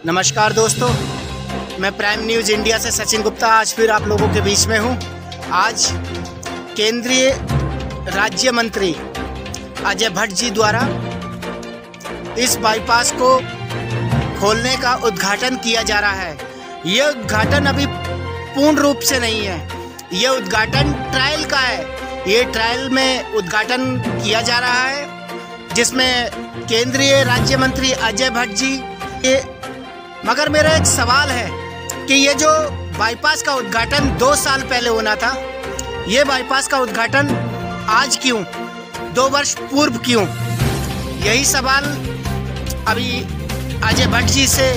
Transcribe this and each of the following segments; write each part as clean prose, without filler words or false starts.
नमस्कार दोस्तों, मैं प्राइम न्यूज़ इंडिया से सचिन गुप्ता आज फिर आप लोगों के बीच में हूं। आज केंद्रीय राज्य मंत्री अजय भट्ट जी द्वारा इस बाईपास को खोलने का उद्घाटन किया जा रहा है। यह उद्घाटन अभी पूर्ण रूप से नहीं है, यह उद्घाटन ट्रायल का है। ये ट्रायल में उद्घाटन किया जा रहा है जिसमें केंद्रीय राज्य मंत्री अजय भट्ट जी। मगर मेरा एक सवाल है कि ये जो बाईपास का उद्घाटन 2 साल पहले होना था, ये बाईपास का उद्घाटन आज क्यों, 2 वर्ष पूर्व क्यों? यही सवाल अभी अजय भट्ट जी से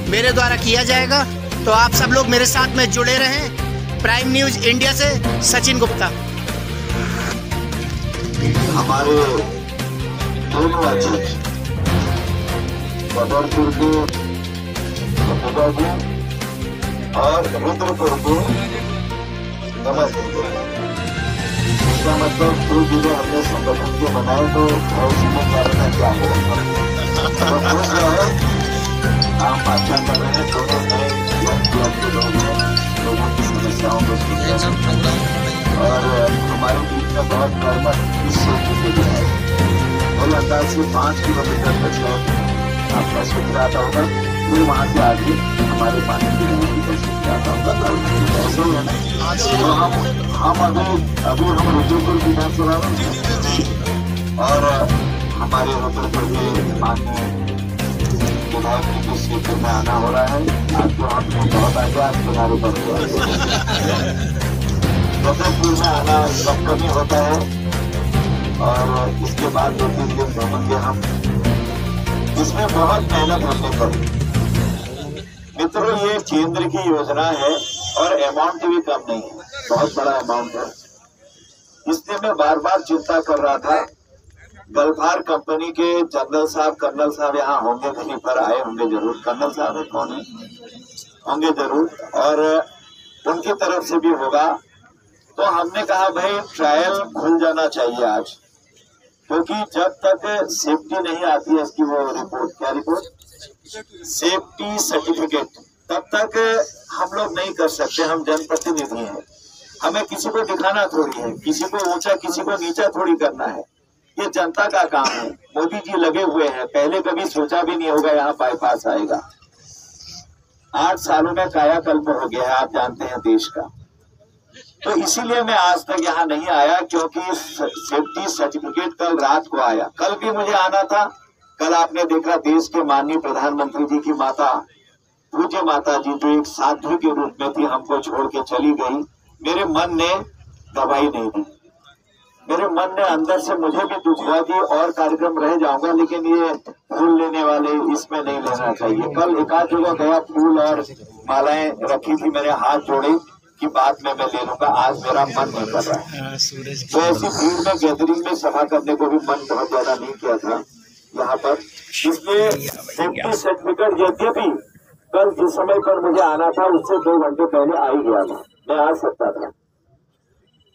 मेरे द्वारा किया जाएगा। तो आप सब लोग मेरे साथ में जुड़े रहें। प्राइम न्यूज़ इंडिया से सचिन गुप्ता। हमारे दोनों अध्यक्ष बदरपुर के और रुद्रपुर को इसका मतलब 2 जिले हमने संगठन के बनाए तो भविष्य में करना क्या होगा। हम बातचीत कर रहे हैं, दोनों नए के लोग हैं, लोगों की समस्याओं को सुन रहे हैं और हमारे बीच में बहुत कर्मठ इस क्षेत्र से है। और अंदाज से 5 किलोमीटर तक आपका सूत्र आता होगा, फिर वहाँ से आगे हमारे पानी की सूत्र आता होगा। ऐसे ही है ना, तो हम अभी हम रुद्रपुर विधानसभा और हमारे रुद्रपुर के माननीय विधायक के क्षेत्र में आना हो रहा है। आज तो आपको बहुत आगे आज किनारे पर रुद्रपुर में आना कब कभी होता है और इसके बाद 2-3 दिन घूमेंगे हम। इसमें बहुत मेहनत हमने करी मित्रों। ये केंद्र की योजना है और अमाउंट भी कम नहीं है, बहुत बड़ा अमाउंट है। इसलिए मैं बार बार चिंता कर रहा था। गल्फार कंपनी के जनरल साहब, कर्नल साहब यहाँ होंगे, कहीं पर आए होंगे जरूर। कर्नल साहब है, कौन है, होंगे जरूर, और उनकी तरफ से भी होगा। तो हमने कहा भाई ट्रायल खुल जाना चाहिए आज, क्योंकि जब तक सेफ्टी नहीं आती है इसकी वो रिपोर्ट, क्या रिपोर्ट, सेफ्टी सर्टिफिकेट, तब तक हम लोग नहीं कर सकते। हम जनप्रतिनिधि हैं, हमें किसी को दिखाना थोड़ी है, किसी को ऊंचा किसी को नीचा थोड़ी करना है। ये जनता का काम है। मोदी जी लगे हुए हैं, पहले कभी सोचा भी नहीं होगा यहाँ बाईपास आएगा। 8 सालों में कायाकल्प हो गया है, आप जानते हैं देश का। तो इसीलिए मैं आज तक यहाँ नहीं आया, क्योंकि सेफ्टी सर्टिफिकेट कल रात को आया। कल भी मुझे आना था। कल आपने देखा देश के माननीय प्रधानमंत्री जी की माता, पूज्य माता जी, जो एक साधु के रूप में थी, हमको छोड़ के चली गई। मेरे मन ने दवाई नहीं दी, मेरे मन ने अंदर से मुझे भी दुख हुआ कि और कार्यक्रम रह जाऊंगा, लेकिन ये फूल लेने वाले इसमें नहीं लेना चाहिए। कल एकाध जगह गया, फूल और मालाएं रखी थी, मेरे हाथ जोड़े कि बाद में मैं ले लूंगा। आज मेरा मन नहीं कर रहा है। तो ऐसी भीड़ में गैदरिंग में सभा करने को भी मन बहुत ज्यादा नहीं किया था यहाँ पर। इसलिए सेफ्टी सर्टिफिकेट यद्यपि कल जिस समय पर मुझे आना था उससे 2 घंटे पहले आ ही गया था, मैं आ सकता था।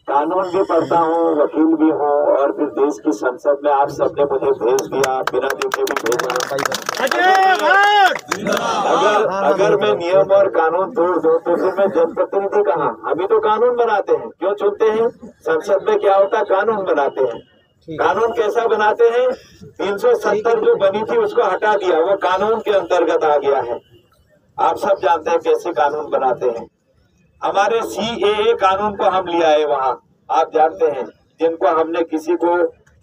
कानून भी पढ़ता हूँ, वकील भी हूँ, और फिर देश की संसद में आप सबने मुझे भेज दिया, बिना देखे भी भेजा। अगर मैं नियम और कानून तोड़ दूं तो फिर मैं जनप्रतिनिधि कहाँ? अभी तो कानून बनाते हैं, क्यों चुनते हैं? संसद में क्या होता है, कानून बनाते हैं। कानून कैसा बनाते हैं? 370 जो बनी थी उसको हटा दिया, वो कानून के अंतर्गत आ गया है। आप सब जानते हैं कैसे कानून बनाते हैं। हमारे CAA कानून को हम ले आए वहाँ, आप जानते हैं, जिनको हमने किसी को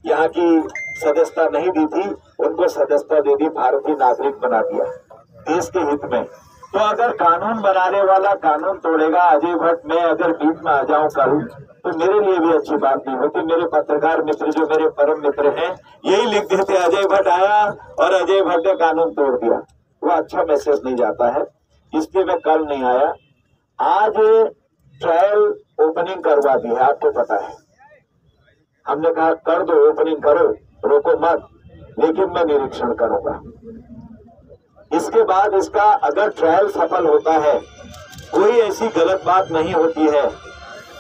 यहाँ की सदस्यता नहीं दी थी उनको सदस्यता दे दी, भारतीय नागरिक बना दिया देश के हित में। तो अगर कानून बनाने वाला कानून तोड़ेगा, अजय भट्ट, मैं अगर बीच में आ जाऊं करूं तो मेरे लिए भी अच्छी बात नहीं होती। मेरे पत्रकार मित्र जो मेरे परम मित्र हैं यही लिख देते अजय भट्ट आया और अजय भट्ट ने कानून तोड़ दिया, वो अच्छा मैसेज नहीं जाता है। इसलिए मैं कल नहीं आया। आज ट्रायल ओपनिंग करवा दी है, आपको पता है। हमने कहा कर दो, ओपनिंग करो, रोको मत, लेकिन मैं निरीक्षण करूंगा। इसके बाद इसका अगर ट्रायल सफल होता है, कोई ऐसी गलत बात नहीं होती है,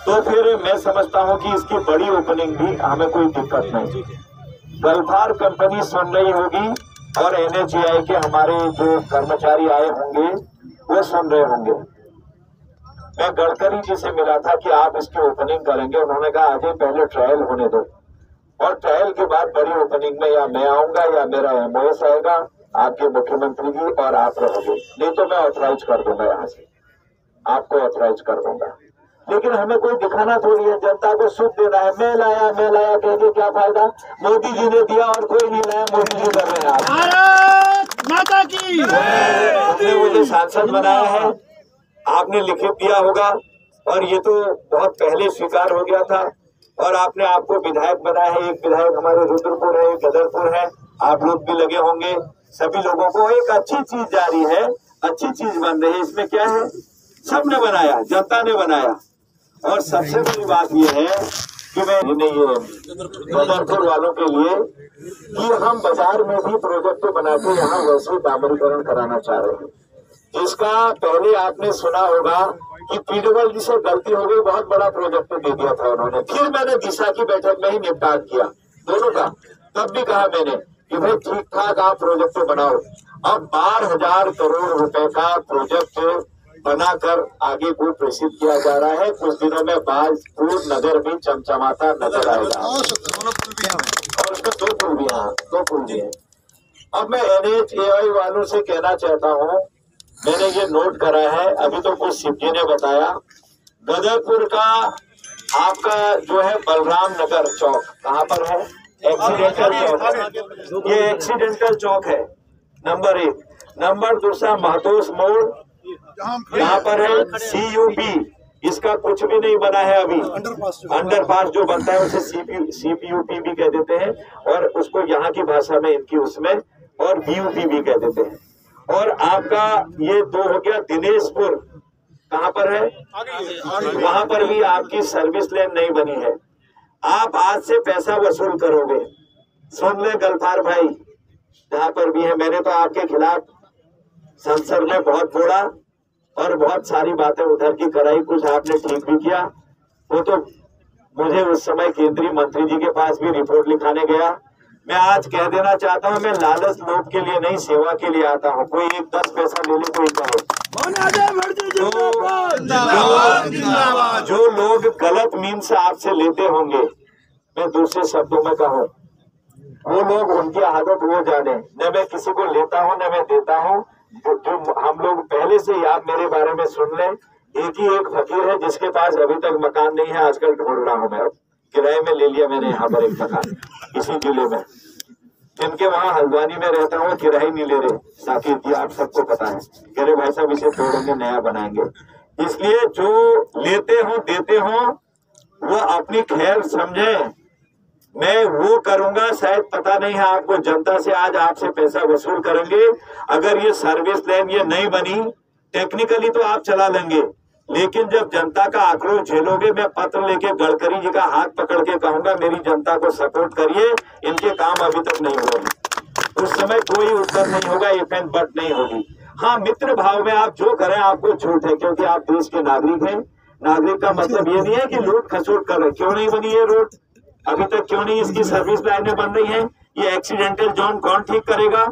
तो फिर मैं समझता हूं कि इसकी बड़ी ओपनिंग भी हमें कोई दिक्कत नहीं। गल्फार कंपनी सुन रही होगी और NHAI के हमारे जो कर्मचारी आए होंगे वो सुन रहे होंगे। मैं गडकरी जी से मिला था कि आप इसकी ओपनिंग करेंगे। उन्होंने कहा अजय पहले ट्रायल होने दो, और ट्रायल के बाद बड़ी ओपनिंग में या मैं आऊंगा या मेरा MOS आएगा, आपके मुख्यमंत्री जी, और आप रहोगे। नहीं तो मैं ऑथराइज कर दूंगा, यहाँ से आपको ऑथराइज कर दूंगा। लेकिन हमें कोई दिखाना थोड़ी है, जनता को सुख देना है। मैं लाया कह के क्या फायदा? मोदी जी ने दिया और कोई नहीं लाया, मोदी जी कर रहे हैं। भारत माता की। आपने मुझे सांसद बनाया है, आपने लिखित दिया होगा, और ये तो बहुत पहले स्वीकार हो गया था, और आपने आपको विधायक बनाया है। एक विधायक हमारे रुद्रपुर है, एक गदरपुर है, आप लोग भी लगे होंगे। सभी लोगों को एक अच्छी चीज जारी है, अच्छी चीज बन रही है। इसमें क्या है? सबने बनाया, जनता ने बनाया। और सबसे बड़ी बात यह है कि मैं गदरपुर वालों के लिए कि हम बाजार में भी प्रोजेक्ट बना के यहाँ वैसे डामरीकरण कराना चाह रहे हैं। इसका पहले आपने सुना होगा कि PWD से गलती हो गई, बहुत बड़ा प्रोजेक्ट दे दिया था उन्होंने। फिर मैंने दिशा की बैठक में ही निपटान किया दोनों का। तब भी कहा मैंने कि भाई ठीक ठाक आप प्रोजेक्ट बनाओ। अब 12,000 करोड़ रुपए का प्रोजेक्ट बनाकर आगे को प्रेषित किया जा रहा है। कुछ दिनों में बाजपुर नगर भी चमचमाता नजर आएगा, और उसमें 2 पुल भी हैं, 2 पुल भी हैं। अब मैं NHAI वालों से कहना चाहता हूँ, मैंने ये नोट करा है, अभी तो कुछ शिवजी ने बताया। गदरपुर का आपका जो है बलराम नगर चौक कहाँ पर है? एक्सीडेंटल चौक। ये एक्सीडेंटल चौक है नंबर 1। नंबर 2 महतोस मोड़, यहाँ पर है CUP। इसका कुछ भी नहीं बना है अभी। अंडरपास जो बनता है उसे CPUP भी कह देते हैं, और उसको यहाँ की भाषा में इनकी उसमें और BUP भी कह देते हैं। और आपका ये 2 हो गया दिनेशपुर, कहाँ पर है? वहां पर भी आपकी सर्विस लेन नहीं बनी है। आप आज से पैसा वसूल करोगे। सुन ले गल्फार भाई, जहाँ पर भी है। मैंने तो आपके खिलाफ संसद में बहुत बोला और बहुत सारी बातें उधर की कराई, कुछ आपने ठीक भी किया। वो तो मुझे उस समय केंद्रीय मंत्री जी के पास भी रिपोर्ट लिखाने गया। मैं आज कह देना चाहता हूँ, मैं लालच लोभ के लिए नहीं, सेवा के लिए आता हूँ। कोई 10 पैसा ले ले, कोई कहे। जो लोग गलत मीन से आपसे लेते होंगे, मैं दूसरे शब्दों में कहूँ, वो लोग, उनकी आदत वो जाने। न मैं किसी को लेता हूँ न मैं देता हूँ। जो हम लोग पहले से ही, आप मेरे बारे में सुन लें, एक फकीर है जिसके पास अभी तक मकान नहीं है। आजकल ढूंढ रहा हूँ मैं, किराए में ले लिया मैंने यहाँ पर एक मकान इसी जिले में। जिनके वहाँ हल्द्वानी में रहता हूँ, किराए नहीं ले रहे। साकिब जी, आप सबको पता है, कह रहे भाई साहब इसे तोड़ेंगे, नया बनाएंगे। इसलिए जो लेते हो देते हो वो अपनी खैर समझे। मैं वो करूंगा, शायद पता नहीं है आपको, जनता से आज आपसे पैसा वसूल करेंगे। अगर ये सर्विस लाइन ये नहीं बनी, टेक्निकली तो आप चला लेंगे, लेकिन जब जनता का आक्रोश झेलोगे, मैं पत्र लेके गडकरी जी का हाथ पकड़ के कहूंगा मेरी जनता को सपोर्ट करिए, इनके काम अभी तक नहीं हुए। उस समय कोई उत्तर नहीं होगा, इफ एंड बट नहीं होगी। हाँ, मित्र भाव में आप जो करें आपको छूट है, क्योंकि आप देश के नागरिक हैं। नागरिक का मतलब ये नहीं है कि लूट खसोट कर रहे। क्यों नहीं बनी ये रोड अभी तक? क्यों नहीं इसकी सर्विस लाइनें बन रही हैं? ये एक्सीडेंटल जोन कौन ठीक करेगा?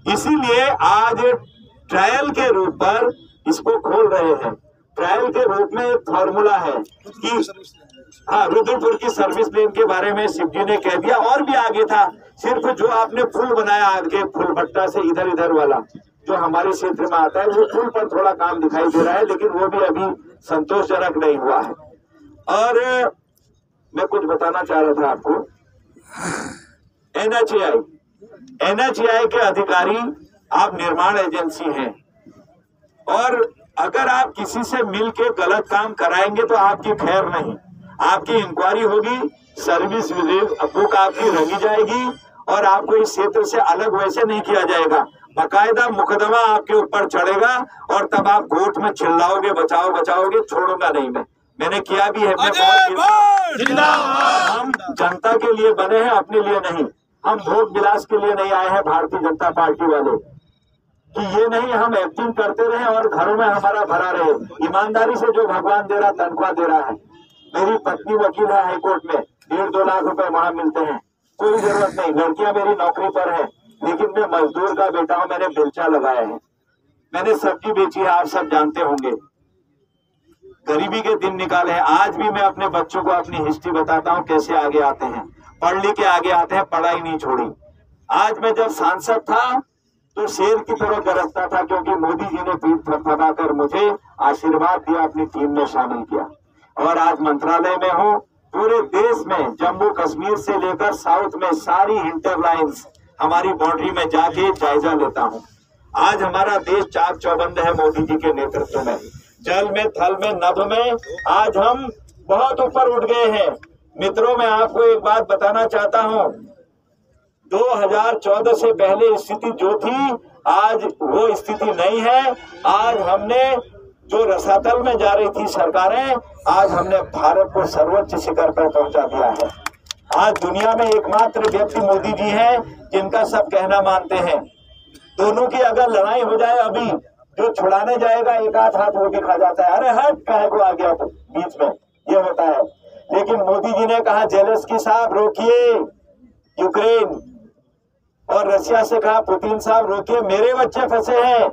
इसीलिए आज ट्रायल के रूप पर इसको खोल रहे हैं। ट्रायल के रूप में एक फॉर्मूला है कि हाँ, रुद्रपुर की सर्विस लेन के बारे में शिवजी ने कह दिया, और भी आगे था। सिर्फ जो आपने पुल बनाया आगे फुल भट्टा से इधर वाला जो हमारे क्षेत्र में आता है, वो पुल पर थोड़ा काम दिखाई दे रहा है, लेकिन वो भी अभी संतोषजनक नहीं हुआ है। और मैं कुछ बताना चाह रहा था आपको। NHAI के अधिकारी, आप निर्माण एजेंसी हैं, और अगर आप किसी से मिलके गलत काम कराएंगे तो आपकी खैर नहीं। आपकी इंक्वायरी होगी, सर्विस बुक आपकी रंगी जाएगी, और आपको इस क्षेत्र से अलग वैसे नहीं किया जाएगा। बाकायदा मुकदमा आपके ऊपर चढ़ेगा, और तब आप कोर्ट में चिल्लाओगे, बचाओगे। छोड़ूंगा नहीं मैंने किया भी है। हम जनता के लिए बने हैं, अपने लिए नहीं। हम भोग विलास के लिए नहीं आए हैं भारतीय जनता पार्टी वाले, कि ये नहीं हम एक्टिंग करते रहे और घरों में हमारा भरा रहे। ईमानदारी से जो भगवान दे रहा, तनख्वाह दे रहा है। मेरी पत्नी वकील है हाईकोर्ट में, 1.5-2 लाख रुपए वहां मिलते हैं, कोई जरूरत नहीं। लड़कियां मेरी नौकरी पर है, लेकिन मैं मजदूर का बेटा हूं, मैंने बेलचा लगाया है, मैंने सब्जी बेची है, आप सब जानते होंगे, गरीबी के दिन निकाले हैं। आज भी मैं अपने बच्चों को अपनी हिस्ट्री बताता हूं, कैसे आगे आते हैं, पढ़ लिख के आगे आते हैं, पढ़ाई नहीं छोड़ी। आज मैं जब सांसद था तो शेर की तरह गरजता था, क्योंकि मोदी जी ने पीठ थपथपाकर मुझे आशीर्वाद दिया, अपनी टीम में शामिल किया। और आज मंत्रालय में हूँ, पूरे देश में जम्मू कश्मीर से लेकर साउथ में सारी इंटरलाइंस हमारी बाउंड्री में जाके जायजा लेता हूँ। आज हमारा देश चाक चौबंद है मोदी जी के नेतृत्व में, जल में, थल में, नभ में, आज हम बहुत ऊपर उठ गए हैं। मित्रों, मैं आपको एक बात बताना चाहता हूँ, 2014 से पहले स्थिति जो थी, आज वो स्थिति नहीं है। आज हमने जो रसातल में जा रही थी सरकारें, आज हमने भारत को सर्वोच्च शिखर पर पहुंचा दिया है। आज दुनिया में एकमात्र व्यक्ति मोदी जी हैं जिनका सब कहना मानते हैं। दोनों की अगर लड़ाई हो जाए, अभी जो छुड़ाने जाएगा एक आध हाथ वो भी खा जाता है, अरे हट कहे को आ गया तो बीच में, ये होता है। लेकिन मोदी जी ने कहा जेलेंस्की साहब रोकिए यूक्रेन, और रशिया से कहा पुतिन साहब रोकिए, मेरे बच्चे फंसे हैं,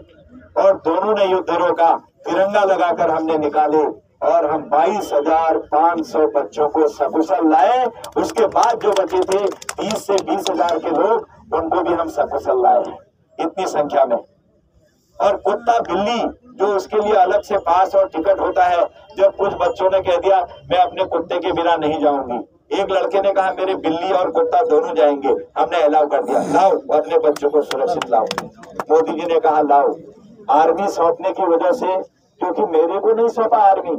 और दोनों ने युद्ध रोका, तिरंगा लगाकर हमने निकाले, और हम 22,500 बच्चों को सकुशल लाए। उसके बाद जो बचे थे 30 से 20,000 के लोग, उनको भी हम सकुशल लाए हैं, इतनी संख्या में। और कुत्ता बिल्ली जो उसके लिए अलग से पास और टिकट होता है, जब कुछ बच्चों ने कह दिया मैं अपने कुत्ते के बिना नहीं जाऊंगी, एक लड़के ने कहा मेरे बिल्ली और कुत्ता दोनों जाएंगे, हमने अलाउ कर दिया, लाओ अपने बच्चों को सुरक्षित लाओ। मोदी जी ने कहा लाओ। आर्मी सौंपने की वजह से, क्योंकि मेरे को नहीं सौंपा आर्मी,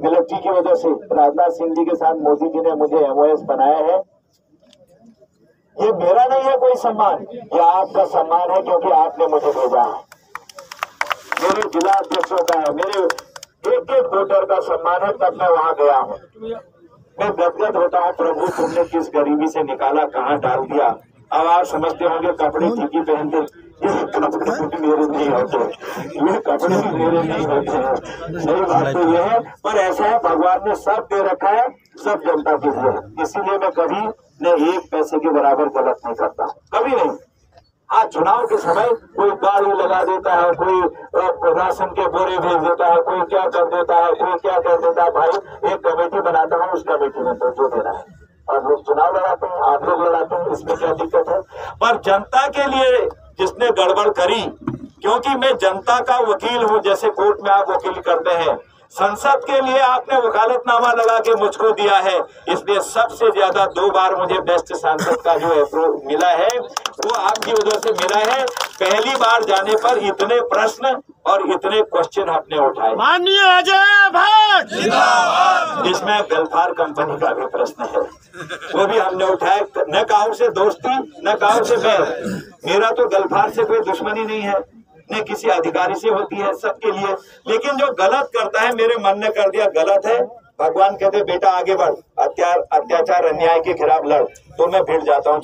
मिलिट्री की वजह से राजनाथ सिंह जी के साथ मोदी जी ने मुझे MOS बनाया है। ये मेरा नहीं है कोई सम्मान, ये आपका सम्मान है, क्योंकि आपने मुझे भेजा है। मेरे जिला अध्यक्षों का है, मेरे एक एक वोटर का सम्मान है, तब मैं वहां गया हूँ। मैं गदगद होता हूँ, प्रभु तुमने किस गरीबी से निकाला, कहाँ डाल दिया। अब आप समझते होंगे कपड़े ठीक ही पहनते, ये कपड़े भी मेरे नहीं होते, ये कपड़े भी मेरे नहीं होते हैं। सही बात तो ये है, पर ऐसा है भगवान ने सब दे रखा है, सब जनता के लिए। इसीलिए मैं कभी न एक पैसे के बराबर गलत नहीं करता, कभी नहीं। आज चुनाव के समय कोई गाड़ी लगा देता है, कोई राशन के बोरे भेज देता है, कोई क्या कर देता है, कोई क्या कर देता है। भाई एक कमेटी बनाता हूँ, उस कमेटी में तो जो देना है, और लोग चुनाव लड़ाते हैं, आप लोग लड़ाते हैं, इसमें क्या दिक्कत है। पर जनता के लिए जिसने गड़बड़ करी, क्योंकि मैं जनता का वकील हूँ, जैसे कोर्ट में आप वकील करते हैं, संसद के लिए आपने वकालतनामा लगा के मुझको दिया है, इसलिए सबसे ज्यादा 2 बार मुझे बेस्ट सांसद का जो अप्रूव मिला है वो आपकी वजह से मिला है। पहली बार जाने पर इतने प्रश्न और इतने क्वेश्चन आपने उठाए। माननीय अजय भट्ट जिंदाबाद। इसमें गल्फार कंपनी का भी प्रश्न है, वो भी हमने उठाया। न काहू से दोस्ती, न काहू से बैर। मेरा तो गल्फार से कोई दुश्मनी नहीं है, न किसी अधिकारी से होती है, सबके लिए। लेकिन जो गलत करता है, मेरे मन ने कर दिया गलत है, भगवान कहते बेटा आगे बढ़, अत्याचार अन्याय के खिलाफ लड़, तो मैं भिड़ जाता हूँ।